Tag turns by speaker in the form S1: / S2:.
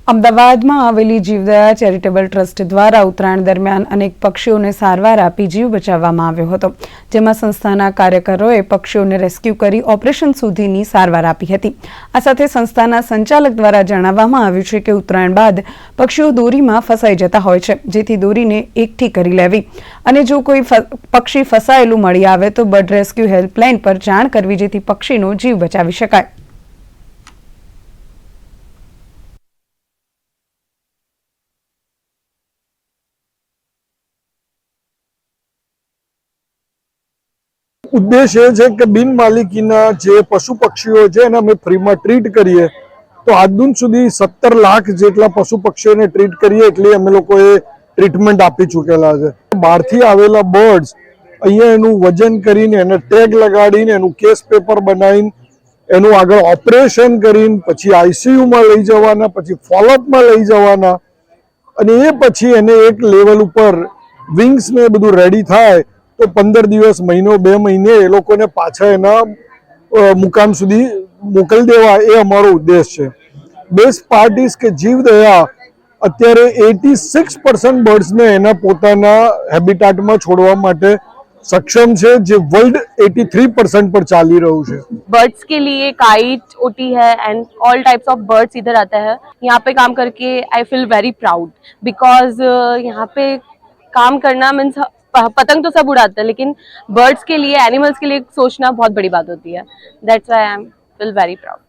S1: અમદાવાદમાં આવેલી જીવદયા ચેરિટેબલ ટ્રસ્ટ દ્વારા ઉત્તરાયણ દરમિયાન અનેક પક્ષીઓને સારવાર આપી જીવ બચાવવામાં આવ્યો હતો, જેમાં સંસ્થાના કાર્યકરોએ પક્ષીઓને રેસ્ક્યુ કરી ઓપરેશન સુધીની સારવાર આપી હતી। આ સાથે સંસ્થાના સંચાલક દ્વારા જણાવવામાં આવ્યું છે કે ઉત્તરાયણ બાદ પક્ષીઓ દોરીમાં ફસાઈ જતા હોય છે, જેથી દોરીને એકઠી કરી લેવી અને જો કોઈ પક્ષી ફસાયેલું મળી આવે તો બર્ડ રેસ્ક્યુ હેલ્પલાઇન પર જાણ કરવી, જેથી પક્ષીનો જીવ બચાવી શકાય।
S2: उद्देश्य है कि बिन मालिकीना जे पशु पक्षीओ है एने अमे फ्री में ट्रीट करिए तो आज दिन सुधी 17 लाख जेटला पशु पक्षीओ ने ट्रीट करिए एटले अमे लोकोए ट्रीटमेंट आपी चूकेला छे। बहारथी आवेला बर्ड्स अहींया एनुं वजन करीने एने टेग लगाडीने एनुं केस पेपर बनावीने एनुं आगळ ऑपरेशन करीने पछी आईसीयू में लई जवाना, पछी फॉलोअप में लई जवाना अने ए पछी एने एक लेवल उपर विंग्स ने बधुं रेडी थाय तो 15 दिवस महीनो 2 महीने ए लोकोने पाछा एना मुकाम सुधी मोकल देवा ए अमारो उद्देश्य है। बेस्ट पार्ट इज के जीवदया अत्यारे 86% बर्ड्स ने एना पोताना हेबिटेट में छोड़वा माटे सक्षम है, जो वर्ल्ड 83% पर चाली रह्यु छे।
S3: बर्ड्स के लिए काइट, ओटी है and all types of birds इधर आता है। यहाँ पे काम करके I feel very proud because यहाँ पे काम करना मीन्स पतंग तो सब उड़ाते हैं, लेकिन बर्ड्स के लिए, एनिमल्स के लिए सोचना बहुत बड़ी बात होती है। That's why I am feel very proud.